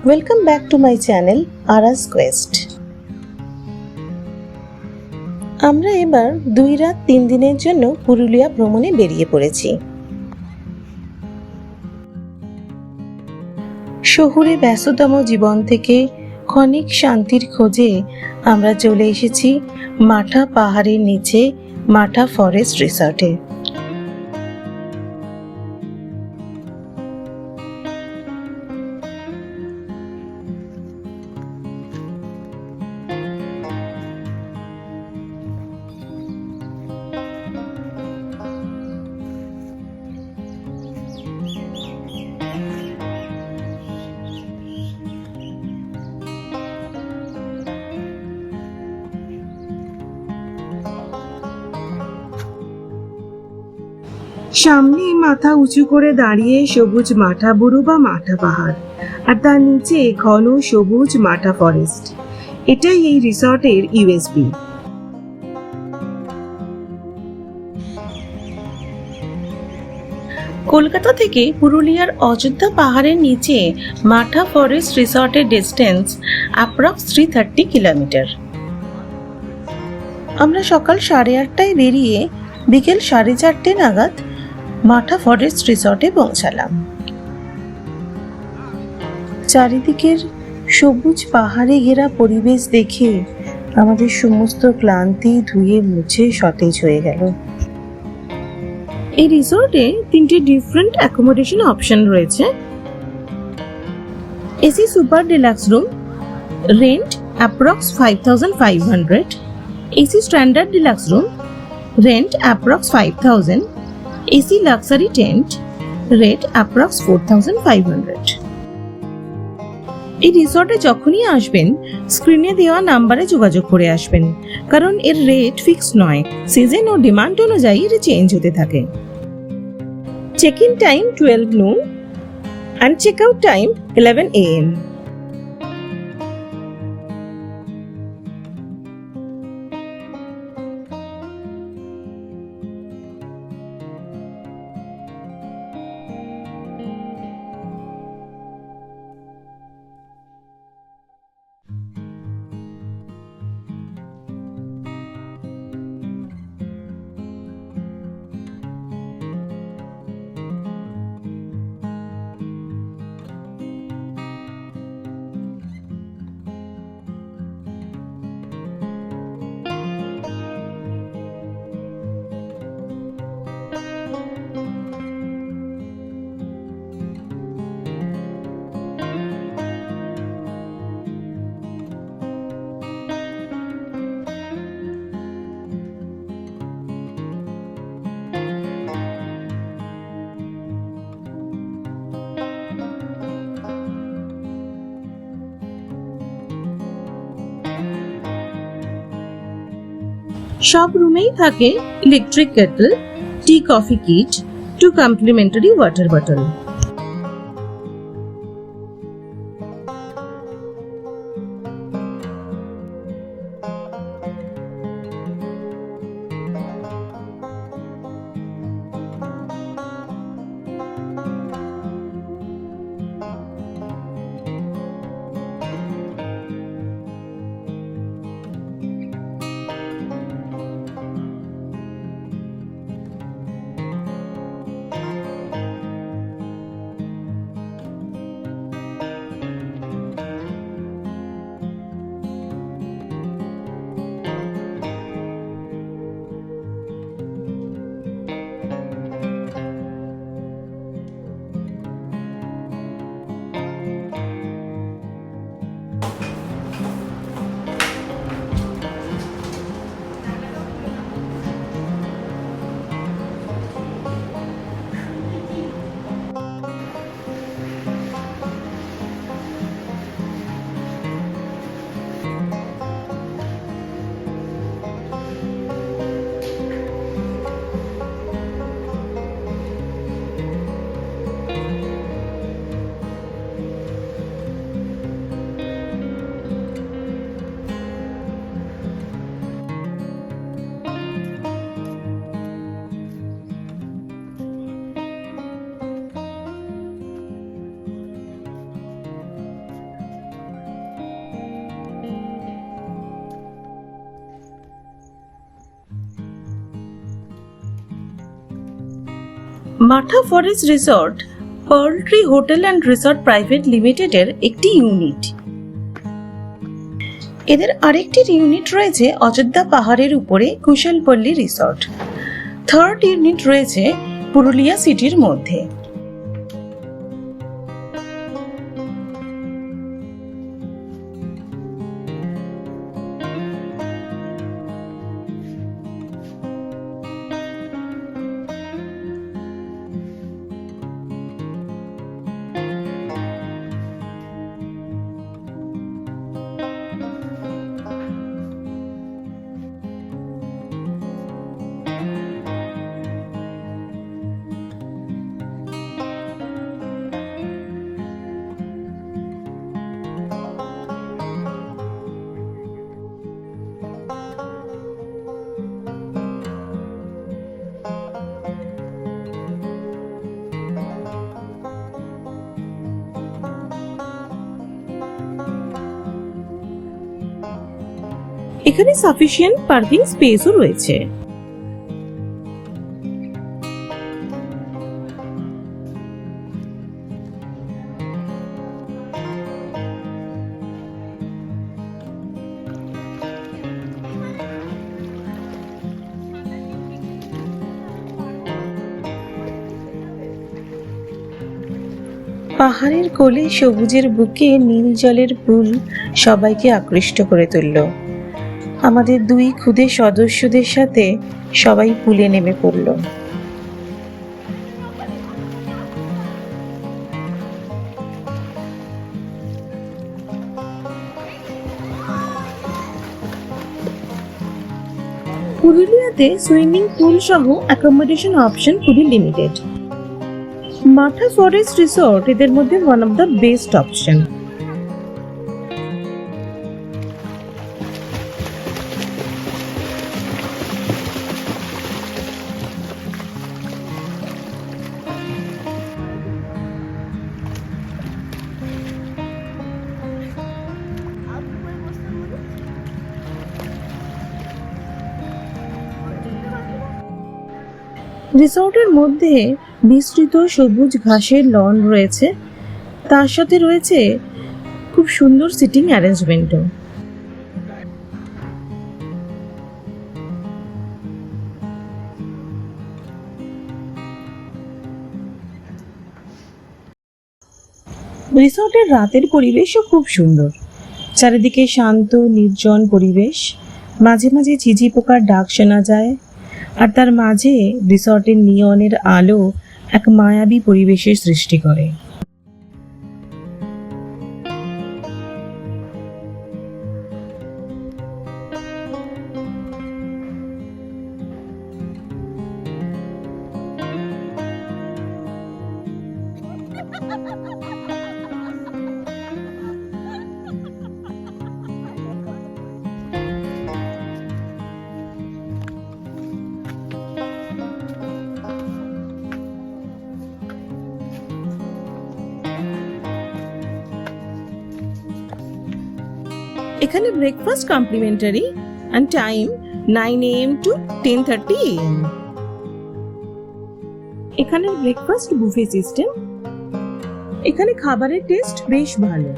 Welcome back to my channel আরাস quest. আমরা এবার 2 রাত 3 দিনের জন্য পুরুলিয়া ভ্রমণে বেরিয়ে পড়েছি। শহুরে ব্যস্ততম জীবন থেকে ক্ষণিক শান্তির খোঁজে আমরা চলে এসেছি মাঠা পাহাড়ের নিচে মাঠা ফরেস্ট রিসর্টে। সামনে মাথা উঁচু করে দাঁড়িয়ে সবুজ মাঠা বুরু বা মাঠা পাহাড়, আর তার নিচে ঘন সবুজ মাঠা ফরেস্ট। এটাই এই রিসর্টের ইউএসপি। কলকাতা থেকে পুরুলিয়ার অযোধ্যা পাহাড়ের নিচে মাঠা ফরেস্ট রিসর্টের ডিস্টেন্স অ্যাপ্রক্স 330 কিলোমিটার। আমরা সকাল 8:30টায় বেরিয়ে বিকেল 4:30 নাগাদ মাঠা ফরেস্ট রিসর্টে পৌঁছালাম। চারিদিকের সবুজ পাহাড়ে ঘেরা পরিবেশ দেখে আমাদের সমস্ত ক্লান্তি ধুয়ে মুছে সতেজ হয়ে গেল। এই রিসর্টে 3টে ডিফারেন্ট অ্যাকোমোডেশন অপশন রয়েছে। AC super deluxe room, rent approx 5500। AC standard deluxe room, rent approx 5000। AC luxury tent, rate approx 4500। এই রিসর্টে যখনই আসবেন স্ক্রিনে দেওয়া নাম্বারে যোগাযোগ করে আসবেন, কারণ এর রেট ফিক্স নয়, সিজন ও ডিমান্ড অনুযায়ী এর চেঞ্জ হতে থাকে। Check in time 12 noon and check out time 11 AM. সব রুমেই থাকে electric kettle, tea coffee kit, 2 complimentary water bottle. Matha forest resort pearl tree hotel and resort private লিমিটেডের একটি ইউনিট। এদের আরেকটি ইউনিট রয়েছে অযোধ্যা পাহাড়ের উপরে কুশলপল্লী রিসর্ট। থার্ড ইউনিট রয়েছে পুরুলিয়া সিটির মধ্যে। এখানে সাফিসিয়েন্ট পার্কিং স্পেসও রয়েছে। পাহাড়ের কোলে সবুজের বুকে নীল জলের পুল সবাইকে আকৃষ্ট করে তুলল। আমাদের দুই ক্ষুদে সদস্যদের সাথে সবাই পুলে নেমে পড়ল। পুরুলিয়াতে সুইমিং পুল সহ অ্যাকোমোডেশন অপশন খুবই লিমিটেড। মাথা ফরেস্ট রিসর্ট এদের মধ্যে one of the best option. রিসর্টের মধ্যে বিস্তৃত সবুজ ঘাসের লন রয়েছে, তার সাথে রয়েছে খুব সুন্দর সিটিং অ্যারেঞ্জমেন্টও। রিসর্টের রাতের পরিবেশও খুব সুন্দর। চারিদিকে শান্ত নির্জন পরিবেশ, মাঝে মাঝে ঝিঝি পোকার ডাক শোনা যায়, আর তার মাঝে রিসর্টের নিয়নের আলো এক মায়াবী পরিবেশের সৃষ্টি করে। এখানে breakfast complimentary and time 9 AM to 10:30 AM। এখানের ব্রেকফাস্ট বুফে সিস্টেম। এখানে খাবারের টেস্ট বেশ ভালো।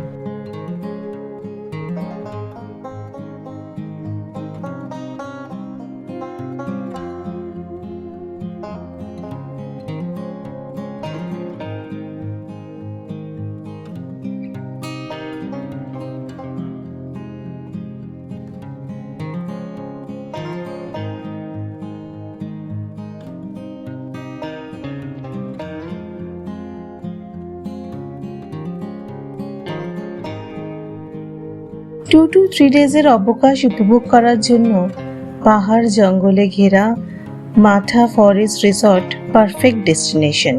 টু টু 3 ডেজের অবকাশ উপভোগ করার জন্য পাহাড় জঙ্গলে ঘেরা মাথা ফরেস্ট রিসর্ট পারফেক্ট ডেস্টিনেশন।